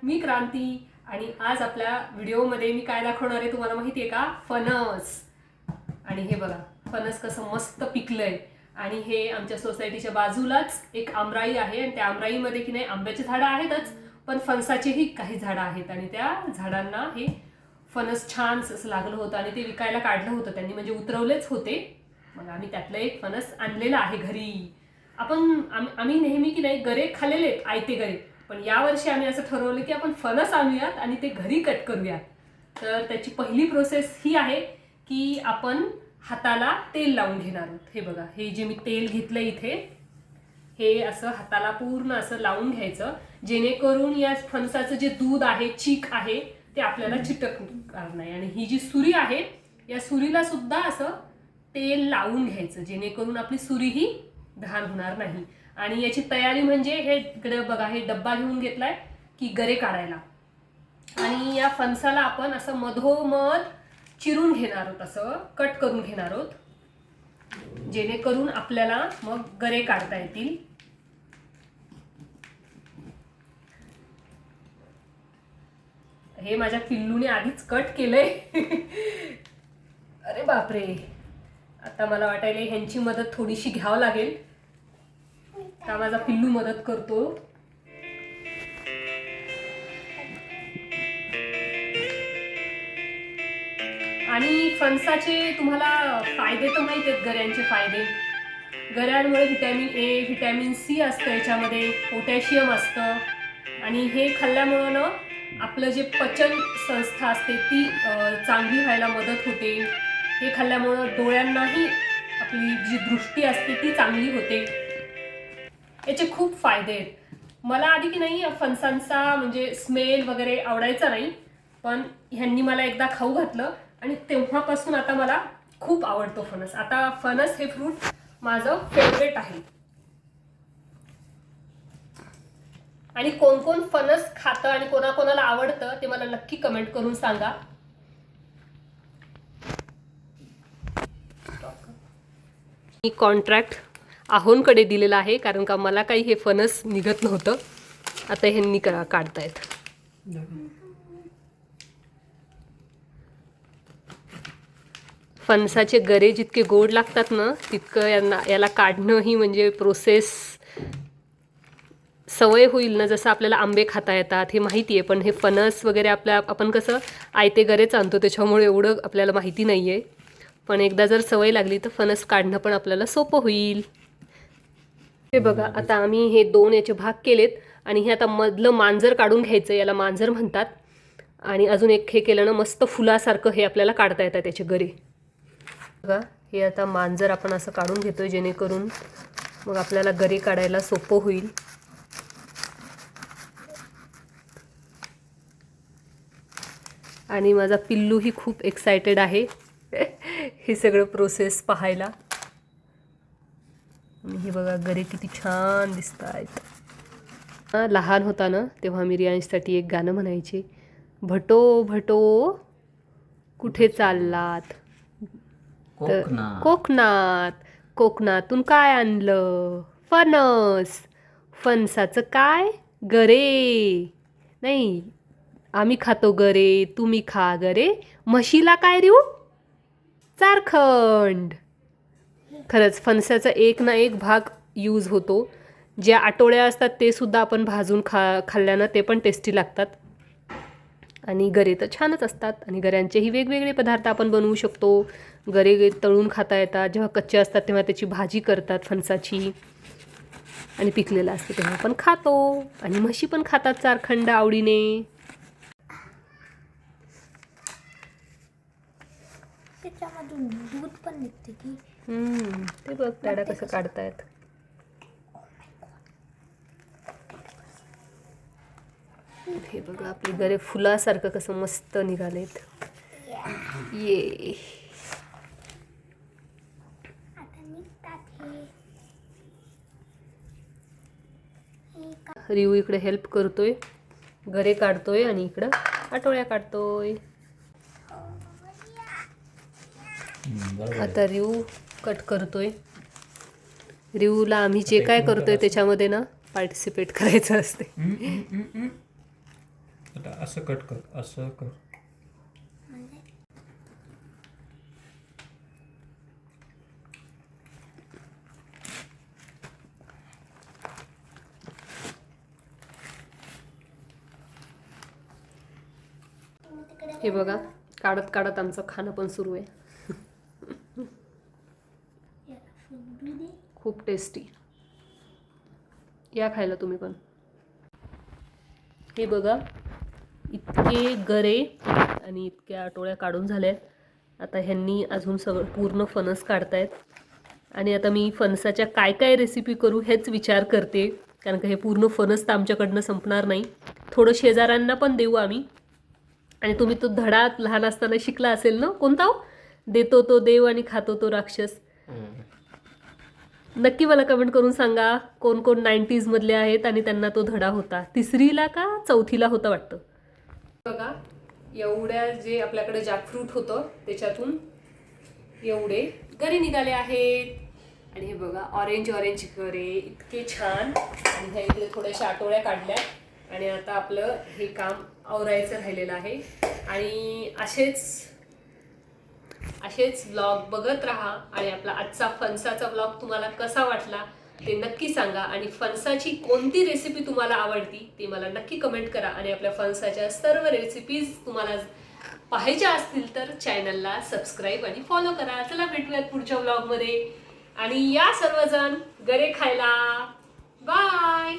मी क्रांती आणि आज आपल्या व्हिडिओमध्ये मी काय दाखवणार आहे तुम्हाला माहिती आहे का? फणस. आणि हे बघा फणस कसं मस्त पिकलंय. आणि हे आमच्या सोसायटीच्या बाजूलाच एक आमराई आहे आणि त्या आमराईमध्ये की नाही आंब्याची झाडं आहेतच, पण फणसाचेही काही झाडं आहेत आणि त्या झाडांना हे फणस छान असं लागलं होतं आणि ते विकायला काढलं होतं त्यांनी, म्हणजे उतरवलेच होते. मग आम्ही त्यातलं एक फणस आणलेलं आहे घरी. आम्ही नेहमी की नाही गरे खाल्लेले आहेत, आयते गरे, पण यावर्षी आम्ही असं ठरवलं की आपण फणस आणूयात आणि ते घरी कट करूयात. तर त्याची पहिली प्रोसेस ही आहे की आपण हाताला तेल लावून घेणार आहोत. हे बघा, हे जे मी तेल घेतलं इथे, हे असं हाताला पूर्ण असं लावून घ्यायचं, जेणेकरून या फणसाचं जे दूध आहे, चीक आहे, ते आपल्याला चिटकणार नाही. आणि ही जी सुरी आहे, या सुरीला सुद्धा असं तेल लावून घ्यायचं, जेणेकरून आपली सुरीही घाण होणार नाही. आणि याची तयारी म्हणजे हे इकडे बघा, हे डब्बा घेऊन घेतलाय की गरे काढायला. आणि या फणसाला आपण असं मधोमध चिरून घेणार आहोत, असं कट करून घेणार आहोत, जेणेकरून आपल्याला मग गरे काढता येतील. हे माझ्या पिल्लूने आधीच कट केलंय. अरे बापरे, आता मला वाटायला ह्यांची मदत थोडीशी घ्यावं लागेल. का माझा पिल्लू मदत करतो. आणि फणसाचे तुम्हाला फायदे तर माहिती आहेत, गऱ्यांचे फायदे. गऱ्यांमुळे व्हिटॅमिन ए, व्हिटॅमिन सी असतं, याच्यामध्ये पोटॅशियम असतं. आणि हे खाल्ल्यामुळं ना आपलं जे पचन संस्था असते ती चांगली व्हायला मदत होते. हे खाल्ल्यामुळं डोळ्यांनाही आपली जी दृष्टी असते ती चांगली होते. याचे खूप फायदे आहेत. मला आधी की नाही फणसांचा म्हणजे स्मेल वगैरे आवडायचा नाही, पण ह्यांनी मला एकदा खाऊ घातलं आणि तेव्हापासून आता मला खूप आवडतो फणस. आता फणस हे फ्रूट माझं फेवरेट आहे. आणि कोण कोण फणस खातं आणि कोणाकोणाला आवडतं ते मला नक्की कमेंट करून सांगा. मी कॉन्ट्रॅक्ट आहोंकडे दिलेला आहे, कारण का मला काही हे फणस निघत नव्हतं. आता ह्यांनी काढतायत. फणसाचे गरे जितके गोड लागतात ना, तितकं याला काढणं ही म्हणजे प्रोसेस सवय होईल ना. जसं आपल्याला आंबे खाता येतात हे माहिती आहे, पण हे फणस वगैरे आपण कसं आयते गरेच आणतो, त्याच्यामुळे एवढं आपल्याला माहिती नाही आहे. पण एकदा जर सवय लागली तर फणस काढणं पण आपल्याला सोपं होईल. हे बघा, आता आम्ही हे 2 याचे भाग केलेत आणि हे आता मधलं मांजर काढून घ्यायचं, याला मांजर म्हणतात. आणि अजून एक हे केलं ना मस्त फुलासारखं, हे आपल्याला काढता येतात त्याचे गरे. बघा, हे आता मांजर आपण असं काढून घेतोय, जेणेकरून मग आपल्याला गरे काढायला सोपं होईल. आणि माझा पिल्लूही खूप एक्सायटेड आहे हे सगळं प्रोसेस पाहायला. आणि हे बघा, गरे किती छान दिसत आहेत. लहान होता ना तेव्हा मी रियांशसाठी एक गाणं म्हणायचे, भटो भटो कुठे चाललात? कोकणात. कोकणातून काय आणलं? फणस. फणसाचं काय? गरे. नाही, आम्ही खातो गरे, तुम्ही खा गरे. म्हशीला काय देऊ? चारखंड. खरंच फणसाचा एक ना एक भाग यूज होतो. ज्या आटोळ्या असतात ते सुद्धा आपण भाजून खाल्ल्यानं ते पण टेस्टी लागतात. आणि गरे तर छानच असतात. आणि गऱ्यांचेही वेगवेगळे पदार्थ आपण बनवू शकतो. गरे तळून खाता येतात, जेव्हा कच्चे असतात तेव्हा त्याची भाजी करतात फणसाची, आणि पिकलेलं असतं तेव्हा आपण खातो. आणि म्हशी पण खातात चारखंड आवडीने. त्याच्यामधून दूध पण निघते की. ते बघ त्याला कसं काढतायत. हे बघा, आपली गरे फुलासारखं कसं मस्त निघालेत. ये रिऊ इकडे हेल्प करतोय, गरे काढतोय आणि इकडं आटोळ्या काढतोय. आता रिऊ कट करतोय. रिऊला आम्ही जे काय करतोय त्याच्यामध्ये ना पार्टिसिपेट करायचं असते. आता असं कट कर, असं कर. म्हणजे हे बघा, काढत काढत आमचं खाणं पण सुरू आहे. याला फोडू दे. खूप टेस्टी. या खायला तुम्ही पण. हे बघा, इतके गरे आणि इतक्या आटोळ्या काढून झाल्यात. आता ह्यांनी अजून सगळं पूर्ण फणस काढतायत. आणि आता मी फणसाच्या काय काय रेसिपी करू हेच विचार करते, कारण का हे पूर्ण फणस तर आमच्याकडनं संपणार नाही. थोडं शेजाऱ्यांना पण देऊ आम्ही. आणि तुम्ही तो धडा लहान असताना शिकला असेल ना, कोणता हो? देतो तो देव आणि खातो तो राक्षस. नक्की मला कमेंट करून सांगा कोण कोण 90s मधले आहेत आणि त्यांना तो धडा होता. 3रीला का 4थीला होता वाटतं. बघा, एवढ्या जे आपल्याकडे जॅकफ्रूट होतं त्याच्यातून एवढे गरे निघाले आहेत. आणि हे बघा, ऑरेंज ऑरेंज गरे इतके छान. आणि ह्या इकडे थोड्याशा आटोळ्या काढल्या. आणि आता आपलं हे काम आवरायचं राहिलेलं आहे. आणि असेच व्लॉग बघत राहा. आणि आपला आजचा फणसाचा व्लॉग तुम्हाला कसा वाटला ते नक्की सांगा. आणि फणसाची कोणती रेसिपी तुम्हाला आवडती ते मला नक्की कमेंट करा. आणि आपल्या फणसाच्या सर्व रेसिपीज तुम्हाला पाहायच्या असतील तर चॅनलला सबस्क्राईब आणि फॉलो करा. चला भेटूयात पुढच्या व्लॉगमध्ये. आणि या सर्वजण गरे खायला. बाय.